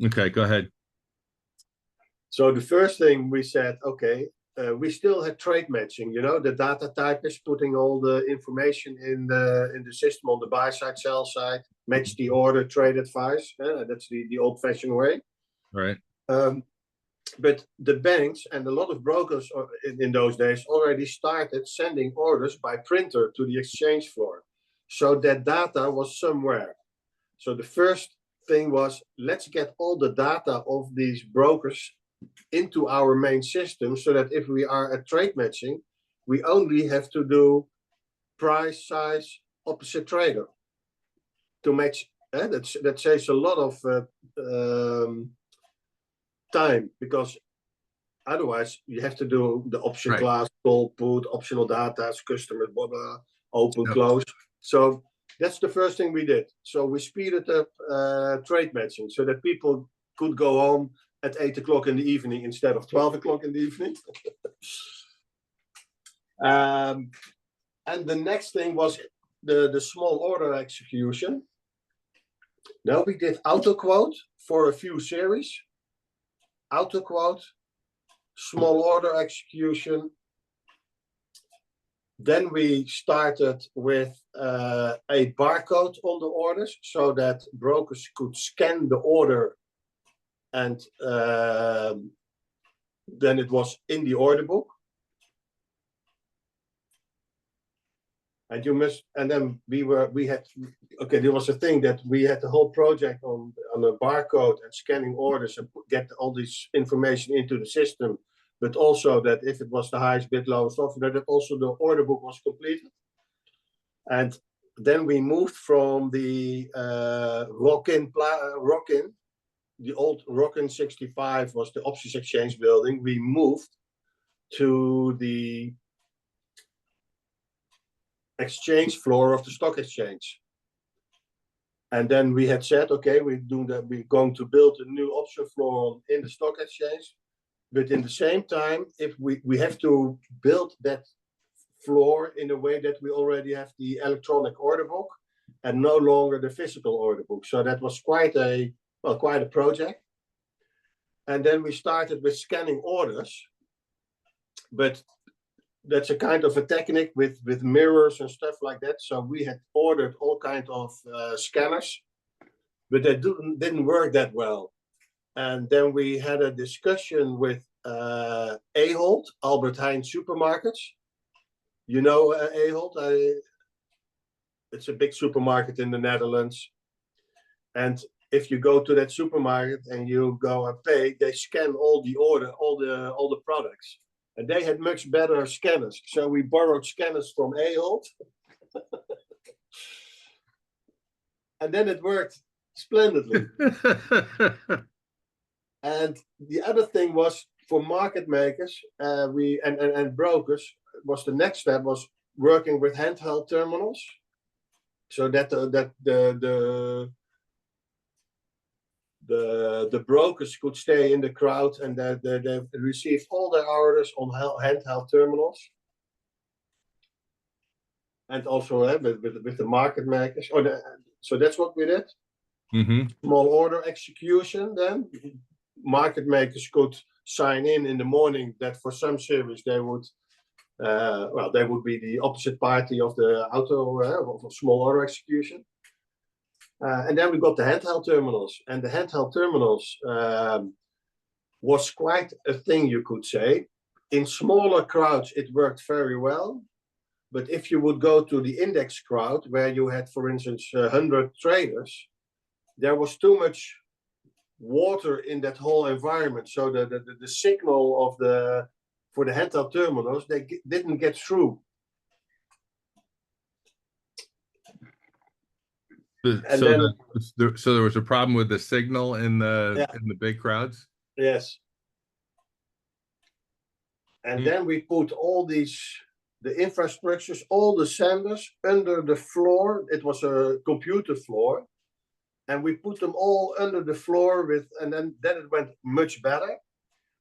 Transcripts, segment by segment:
Okay, go ahead. So the first thing we said, okay, we still had trade matching. The data type is putting all the information in the system on the buy side, sell side, match the order, trade advice. That's the old-fashioned way. Right. But the banks and a lot of brokers in those days already started sending orders by printer to the exchange floor. So that data was somewhere. So the first thing was, let's get all the data of these brokers into our main system so that if we are at trade matching, we only have to do price, size, opposite trader to match. That saves a lot of time, because otherwise you have to do the option class, call, put, optional data, customer, blah, blah, open, close. So that's the first thing we did. So we speeded up trade matching so that people could go home at 8 o'clock in the evening instead of 12 o'clock in the evening. And the next thing was the small order execution. Now we did auto quote for a few series. Auto quote, small order execution. Then we started with a barcode on the orders so that brokers could scan the order, and then it was in the order book. And then there was a thing that we had the whole project on a barcode and scanning orders and get all this information into the system, but also that if it was the highest bid, lowest offer, that also the order book was completed. And then we moved from the Rockin, the old Rockin 65 was the options exchange building. We moved to the exchange floor of the stock exchange. And then we had said, okay, we're going to build a new option floor in the stock exchange. But in the same time, if we have to build that floor in a way that we already have the electronic order book and no longer the physical order book. So that was quite a project. And then we started with scanning orders, but that's a kind of a technique with mirrors and stuff like that. So we had ordered all kinds of scanners, but they didn't work that well. And then we had a discussion with Ahold, Albert Heijn supermarkets. You know Ahold? It's a big supermarket in the Netherlands. And if you go to that supermarket and you go and pay, they scan all the products. And they had much better scanners. So we borrowed scanners from Ahold. And then it worked splendidly. And the other thing was for market makers and brokers, was the next step was working with handheld terminals. So that the brokers could stay in the crowd and they received all their orders on handheld terminals. And also with the market makers. So that's what we did. Mm-hmm. Small order execution then. Market makers could sign in the morning that for some series they would be the opposite party of the of small order execution. And then we got the handheld terminals, and the handheld terminals was quite a thing, you could say. In smaller crowds, it worked very well. But if you would go to the index crowd, where you had, for instance, 100 traders, there was too much water in that whole environment. So the signal for the handheld terminals, they didn't get through. So there was a problem with the signal in the big crowds? Yes. And then we put all the infrastructures, all the senders under the floor. It was a computer floor. And we put them all under the floor and then it went much better.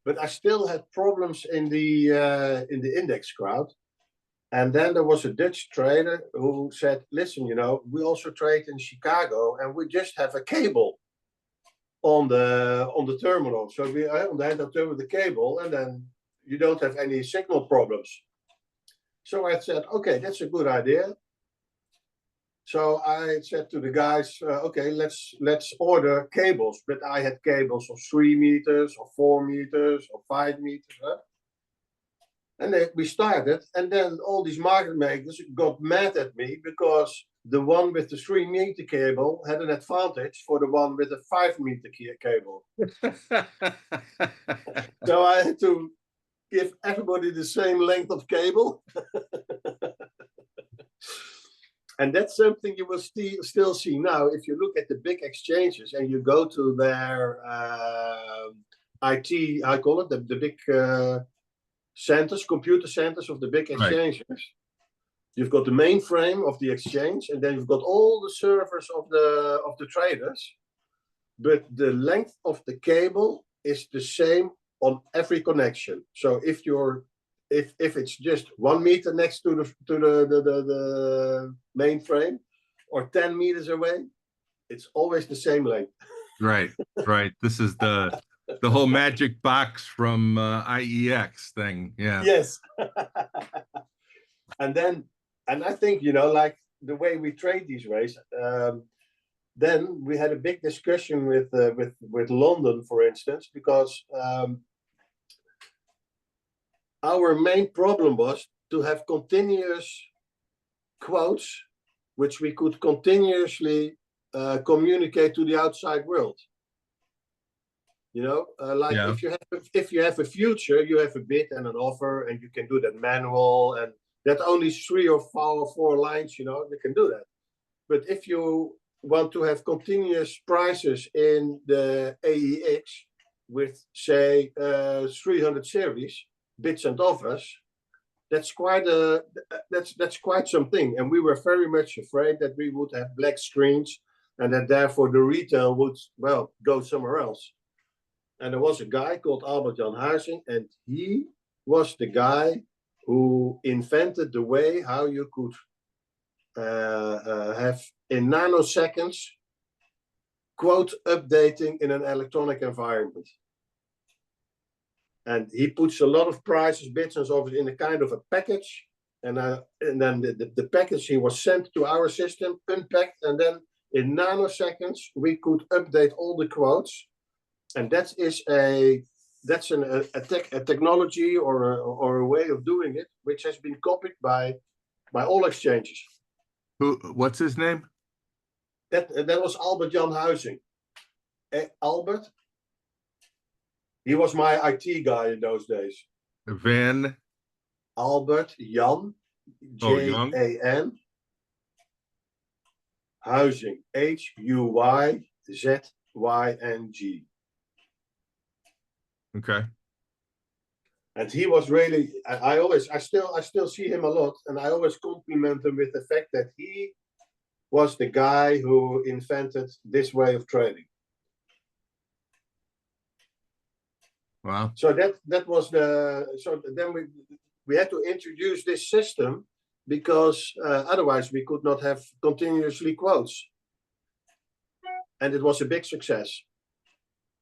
But I still had problems in the index crowd. And then there was a Dutch trader who said, listen, we also trade in Chicago and we just have a cable. on the terminal. So we on the end of the cable, and then you don't have any signal problems. So I said, okay, that's a good idea. So I said to the guys, okay, let's order cables. But I had cables of 3 meters, or 4 meters, or 5 meters. Huh? And we started, and then all these market makers got mad at me because the one with the 3-meter cable had an advantage for the one with the 5-meter cable. So I had to give everybody the same length of cable. And that's something you will still see now. If you look at the big exchanges and you go to their IT, I call it the big centers, computer centers of the big exchanges. Right. You've got the mainframe of the exchange, and then you've got all the servers of the traders. But the length of the cable is the same on every connection. So if it's just 1 meter next to the mainframe, or 10 meters away, it's always the same length. Right, right. This is the whole magic box from IEX thing. Yeah. Yes. And I think, like the way we trade these ways, then we had a big discussion with London, for instance, because our main problem was to have continuous quotes, which we could continuously communicate to the outside world. Like yeah. if you have a future, you have a bid and an offer, and you can do that manual, and that only 3 or 4 lines. You can do that. But if you want to have continuous prices in the AEX with, say, 300 series, bids and offers, that's quite something. And we were very much afraid that we would have black screens, and that therefore the retail would, well, go somewhere else. And there was a guy called Albert-Jan Huizing, and he was the guy who invented the way how you could have in nanoseconds quote updating in an electronic environment. And he puts a lot of prices, bids and offers in a kind of a package. And then the package, he was sent to our system, unpacked, and then in nanoseconds, we could update all the quotes. And that's a technology or a way of doing it, which has been copied by all exchanges. What's his name? That was Albert-Jan Huizing. Albert. He was my IT guy in those days. Van Albert Jan, Jan, Huizing, Huyzyng. Okay. And he was really, I still see him a lot, and I always compliment him with the fact that he was the guy who invented this way of trading. Wow. So that was so then we had to introduce this system, because otherwise we could not have continuously quotes. And it was a big success.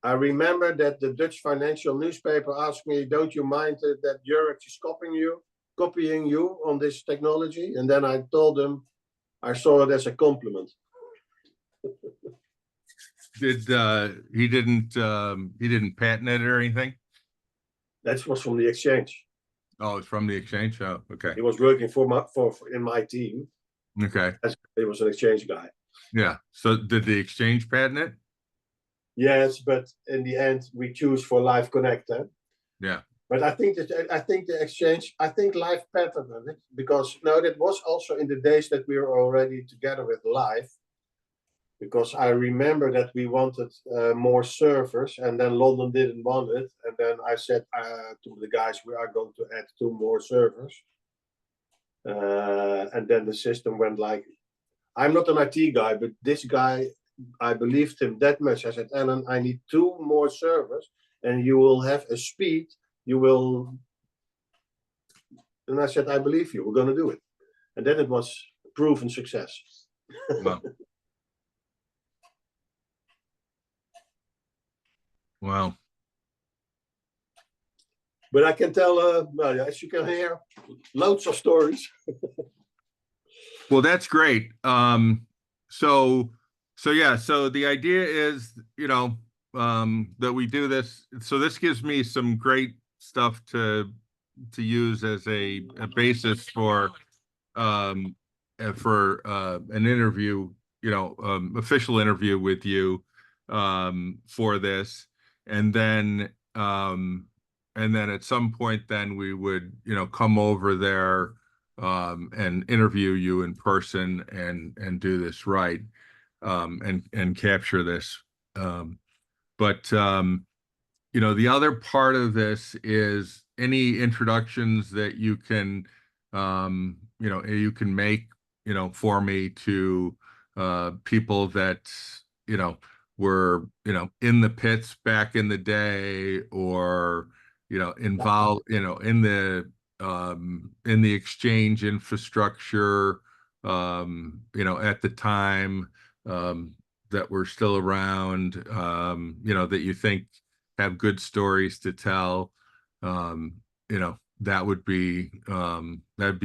I remember that the Dutch financial newspaper asked me, don't you mind that Europe is copying you on this technology? And then I told them I saw it as a compliment. He didn't patent it or anything? That was from the exchange. Oh, it's from the exchange? Oh, okay. He was working in my team. Okay. He was an exchange guy. Yeah. So did the exchange patent it? Yes, but in the end, we choose for Live Connect. Yeah. But I think the exchange, Live patented it, because that was also in the days that we were already together with Live. Because I remember that we wanted more servers, and then London didn't want it. And then I said to the guys, we are going to add 2 more servers. And then the system went like, I'm not an IT guy, but this guy, I believed him that much. I said, Alan, I need 2 more servers, and you will have a speed. You will. And I said, I believe you. We're going to do it. And then it was a proven success. Wow. Wow. But I can tell, well, as you can hear, loads of stories. Well, that's great. So yeah, so the idea is, that we do this. So this gives me some great stuff to use as a basis for an interview, official interview with you for this. And then and then at some point then we would, come over there and interview you in person and do this right, and capture this. But the other part of this is any introductions that you can make, for me to people that, were, in the pits back in the day, or, involved, in the exchange infrastructure, at the time, that were still around, that you think have good stories to tell. That'd be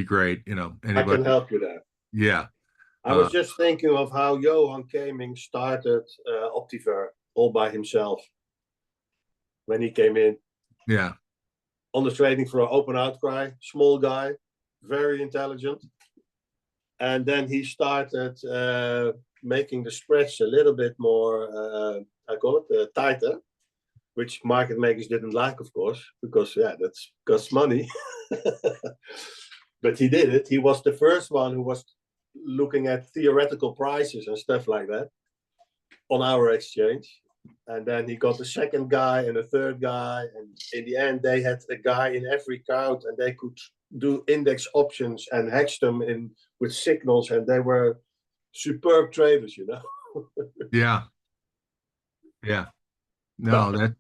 great. I can Anybody. help you there. Yeah. I was just thinking of how Johan Kaming started Optiver all by himself when he came in Yeah. on the trading floor, open outcry, small guy, very intelligent. And then he started making the spreads a little bit more, I call it, tighter, which market makers didn't like, of course, because that's costs money. But he did it. He was the first one who was looking at theoretical prices and stuff like that on our exchange. And then he got a second guy and a third guy. And in the end, they had a guy in every count, and they could do index options and hedge them in with signals. And they were superb traders, Yeah. Yeah. No, that.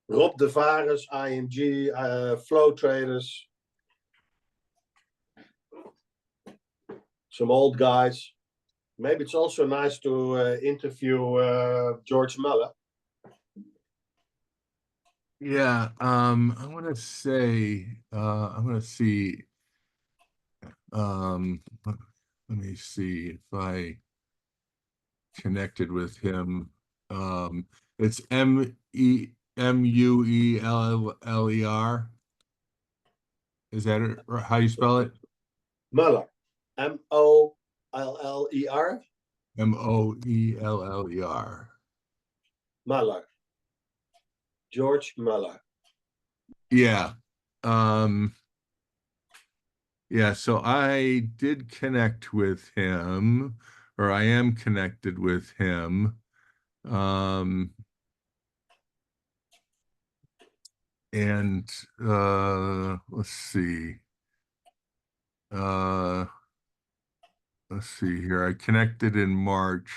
Rob de Vares, ING, flow traders, some old guys. Maybe it's also nice to interview George Muller. Yeah. I want to say, I'm going to see. Let me see if I connected with him. It's Mueller. Is that it? Or how you spell it? Muller. Moller. Moeller. Muller. George Muller. Yeah. Yeah, so I did connect with him, or I am connected with him. And let's see. Uh let's see here. I connected in March.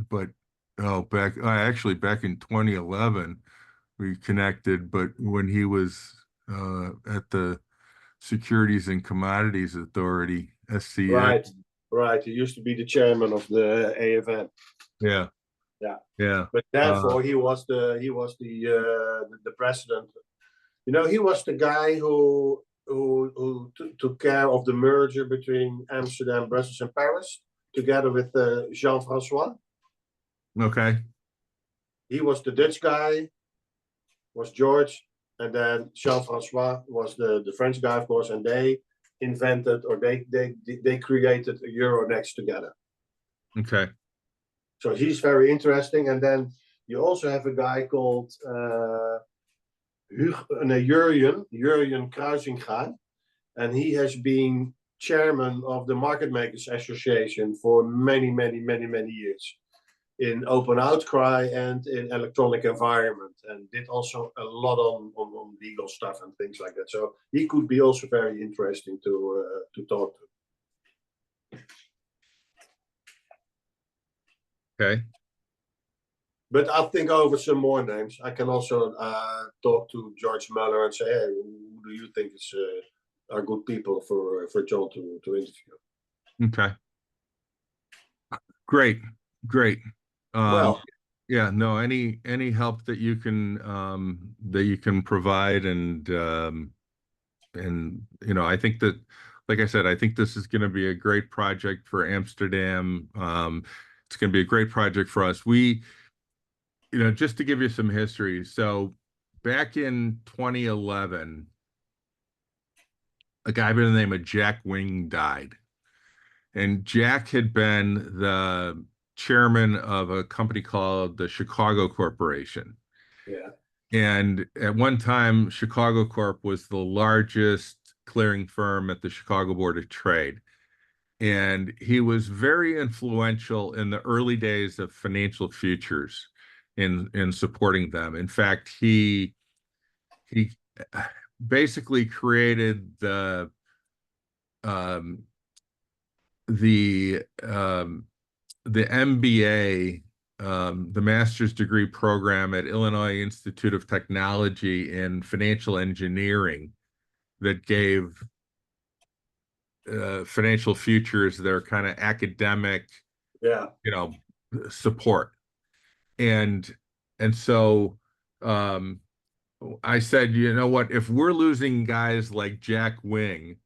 But actually back in 2011 we connected, but when he was at the Securities and Commodities Authority, SCX. Right. He used to be the chairman of the AFM. Yeah. Yeah. Yeah. But therefore, he was the president. He was the guy who took care of the merger between Amsterdam, Brussels, and Paris, together with Jean-Francois. Okay. He was the Dutch guy, was George, and then Jean-Francois was the French guy, of course, and they invented, or they created a Euronext together. Okay. So he's very interesting. And then you also have a guy called Jurjen Kruisinga, and he has been chairman of the Market Makers Association for many, many, many, many years in open outcry and in electronic environment, and did also a lot on legal stuff and things like that. So he could be also very interesting to talk to. Okay. But I'll think over some more names. I can also talk to George Muller and say, hey, who do you think are good people for John to interview? Okay. Great, great. Um, Well, yeah, no, any help that you can provide, and I think that, like I said, I think this is going to be a great project for Amsterdam. It's going to be a great project for us. Just to give you some history, so back in 2011, a guy by the name of Jack Wing died. And Jack had been the chairman of a company called the Chicago Corporation. yeah, And at one time, Chicago Corp was the largest clearing firm at the Chicago Board of Trade. And he was very influential in the early days of financial futures in supporting them. In fact, he basically created um, the the MBA, the master's degree program at Illinois Institute of Technology in financial engineering that gave financial futures their kind of academic, yeah, you know, support. And and so um, I said, you know what, if we're losing guys like Jack Wing,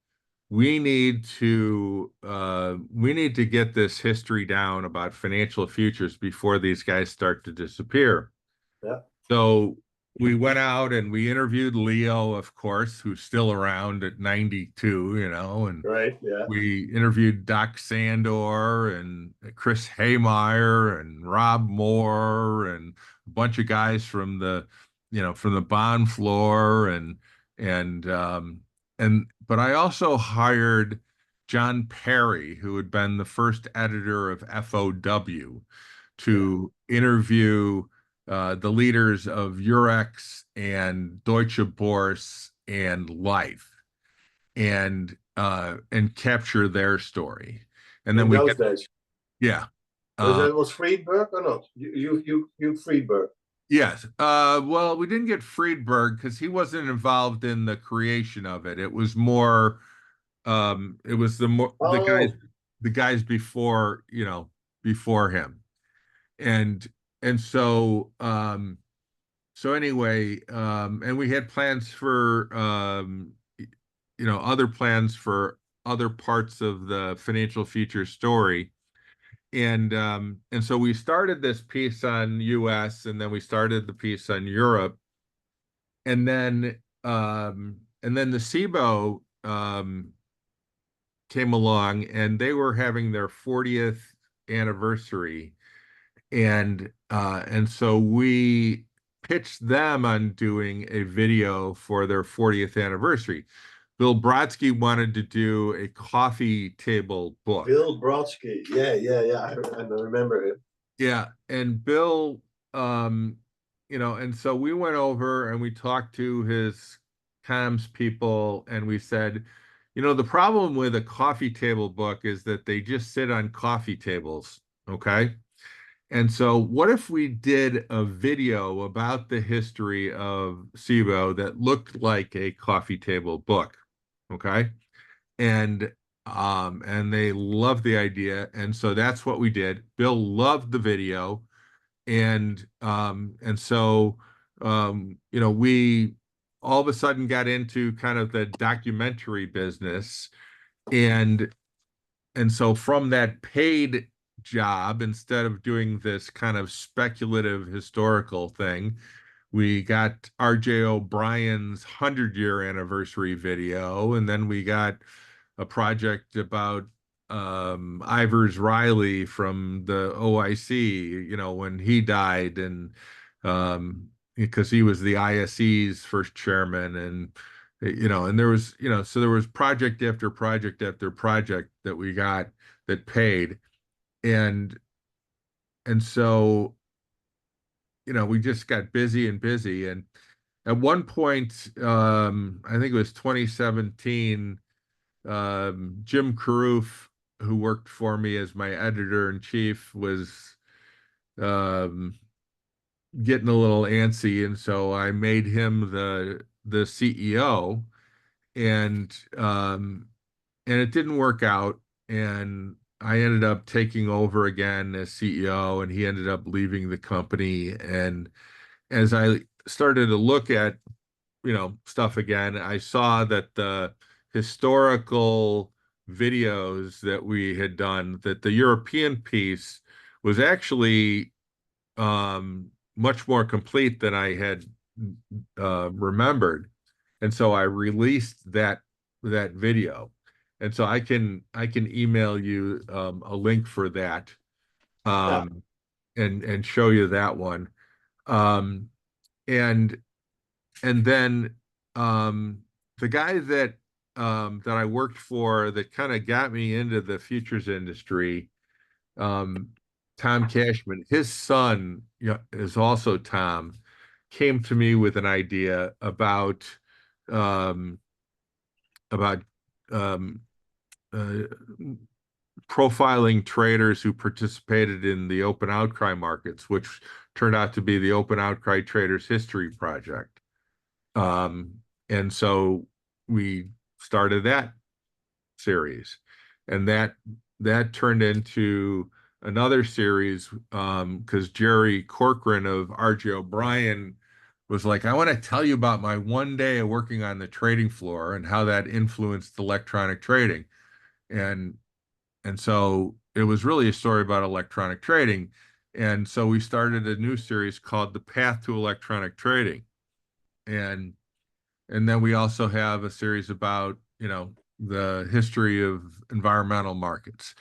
we need to get this history down about financial futures before these guys start to disappear. yeah, So we went out and we interviewed Leo, of course, who's still around at 92, and right, yeah, we interviewed Doc Sandor and Chris Haymeyer and Rob Moore and a bunch of guys from the bond floor, and but I also hired John Perry, who had been the first editor of FOW, yeah. to interview the leaders of Eurex and Deutsche Börse and Life, and capture their story. And then In we those get, days. yeah. Was Uh, that was Friedberg or not? You Friedberg. yes. Well, we didn't get Friedberg because he wasn't involved in the creation of it. It was Oh, the guys before, before him. And so anyway, and we had plans for other plans for other parts of the financial future story. And so we started this piece on US, and then we started the piece on Europe. And then the SIBO came along, and they were having their 40th anniversary. And so we pitched them on doing a video for their 40th anniversary. Bill Brodsky wanted to do a coffee table book. Bill Brodsky. Yeah, yeah, yeah. I remember him. Yeah, and Bill, and so we went over and we talked to his comms people, and we said, the problem with a coffee table book is that they just sit on coffee tables, okay? And so, what if we did a video about the history of SIBO that looked like a coffee table book? Okay. And they loved the idea. And so that's what we did. Bill loved the video. And so we all of a sudden got into kind of the documentary business. And so from that paid job, instead of doing this kind of speculative historical thing, we got RJ O'Brien's 100-year anniversary video, and then we got a project about Ivers Riley from the OIC, when he died, and because he was the ISE's first chairman, and so there was project after project after project that we got that paid, and and so we just got busy and busy. And at one point, I think it was 2017, Jim Carruth, who worked for me as my editor in chief, was um, getting a little antsy, and so I made him the CEO, and um, and it didn't work out. And I ended up taking over again as CEO, and he ended up leaving the company. And as I started to look at, stuff again, I saw that the historical videos that we had done, that the European piece was actually much more complete than I had remembered. And so I released that video. And so I can email you a link for that, Yeah, um, and show you that one. Um, and and then the guy that I worked for that kind of got me into the futures industry, um, Tom Cashman, his son, is also Tom, came to me with an idea um, about um, uh, profiling traders who participated in the open outcry markets, which turned out to be the Open Outcry Traders History Project. Um, and so we started that series, and that turned into another series, because Jerry Corcoran of RJ O'Brien was like, I want to tell you about my one day of working on the trading floor and how that influenced electronic trading. And so it was really a story about electronic trading. And so we started a new series called The Path to Electronic Trading. And then we also have a series about, the history of environmental markets.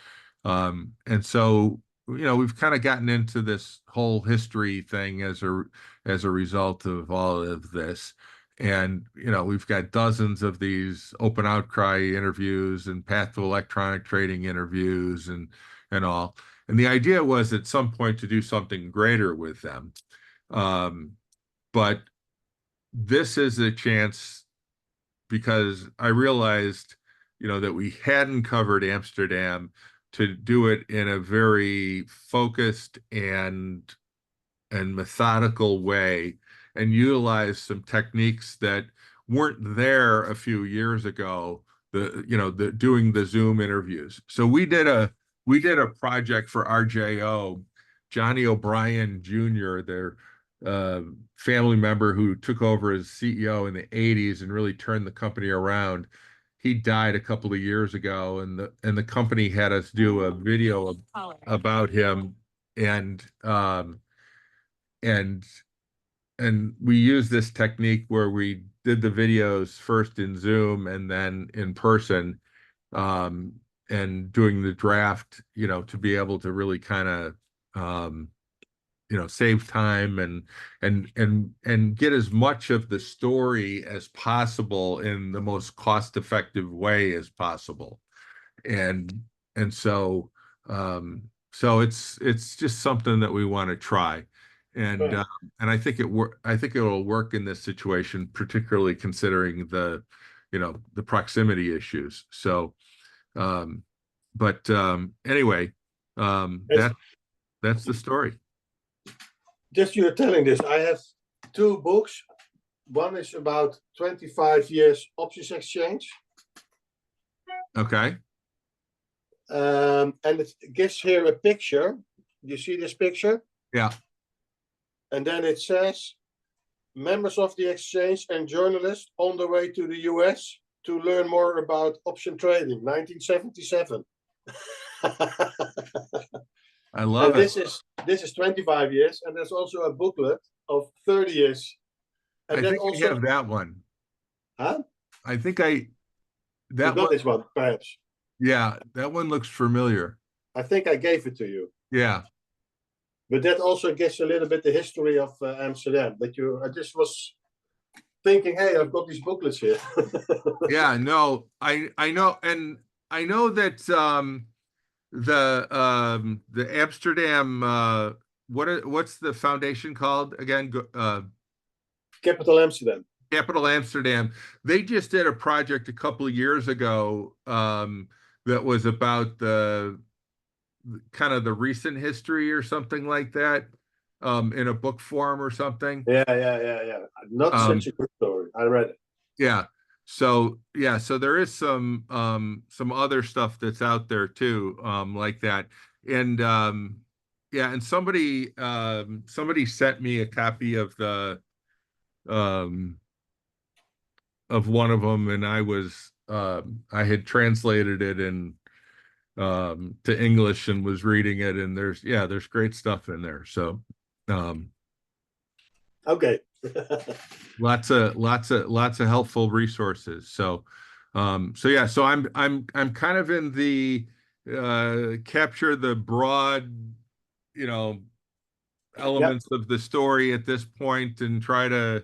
And so, we've kind of gotten into this whole history thing as a result of all of this. And, we've got dozens of these open outcry interviews and path to electronic trading interviews and all. And the idea was at some point to do something greater with them. But this is a chance, because I realized, that we hadn't covered Amsterdam, to do it in a very focused and methodical way, and utilize some techniques that weren't there a few years ago, the doing the Zoom interviews. So we did a project for RJO. Johnny O'Brien Jr., their uh, family member who took over as CEO in the 80s and really turned the company around. He died a couple of years ago, and the company had us do a video about him. And and we used this technique where we did the videos first in Zoom and then in person, um, and doing the draft, to be able to really kind of, save time and get as much of the story as possible in the most cost-effective way as possible. And so it's just something that we want to try. and right. uh, and I think it'll work in this situation, particularly considering the proximity issues. So but anyway, It's that's the story. just you're telling this. I have two books. One is about 25 years options exchange. Okay. And it gives here a picture. You see this picture? Yeah. And then it says, members of the exchange and journalists on the way to the US to learn more about option trading, 1977. I love And it. this is 25 years, and there's also a booklet of 30 years. And I that think I also, have that one. huh? I think It's that not one. this one, perhaps. Yeah, that one looks familiar. I think I gave it to you. Yeah. But that also gives a little bit the history of Amsterdam. I just was thinking, hey, I've got these booklets here. Yeah, no, I know, and I know that the Amsterdam, what's the foundation called again? Capital Amsterdam. Capital Amsterdam. They just did a project a couple of years ago, that was about the kind of the recent history or something like that, in a book form or something. Yeah. Not such Um, a good story. I read it. yeah. So yeah, so there is some other stuff that's out there too, like that. And yeah, and somebody sent me a copy um of one of them, and I had translated it in to English and was reading it, and there's great stuff in there. So um Okay. lots of helpful resources. So so yeah, so I'm kind of in the capture the broad, you know, Yep. elements of the story at this point, and try to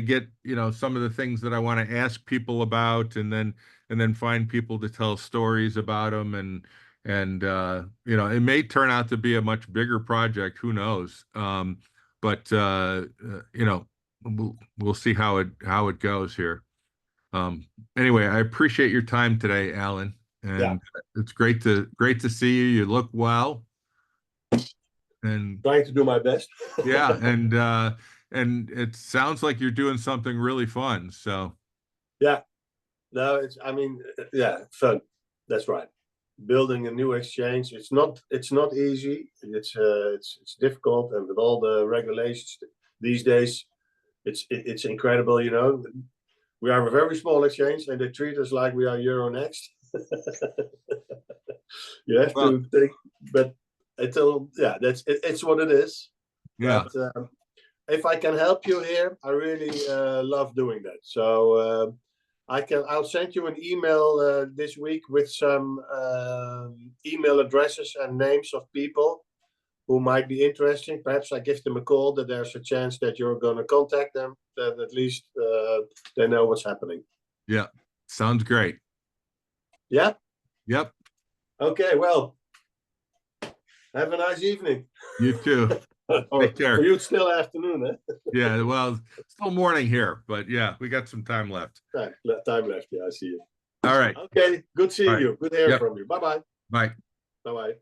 get, some of the things that I want to ask people about, and then find people to tell stories about them. And it may turn out to be a much bigger project, who knows. But we'll see how it goes here. Anyway, I appreciate your time today, Alan, Yeah. and it's great to see you. You look well. And Trying to do my best. yeah, and it sounds like you're doing something really fun. So Yeah. No, I mean, yeah, fun. That's right. Building a new exchange, it's not easy. It's difficult, and with all the regulations these days, it's incredible. We are a very small exchange, and they treat us like we are Euronext. You have well, to think, but yeah, it's what it is. yeah, But if I can help you here, I really love doing that. So I'll send you an email this week with some email addresses and names of people who might be interesting. Perhaps I give them a call, that there's a chance that you're going to contact them. That at least they know what's happening. yeah, sounds great. Yeah. Yep, Okay. Well, have a nice evening. you too. Or Take for care. you, it's still afternoon, eh? Yeah, well, still morning here, but yeah, we got some time left. Right, time left. Yeah, I see you. All right. Okay. Good All seeing right. you. Good hearing Yep. from you. Bye bye. Bye. Bye bye.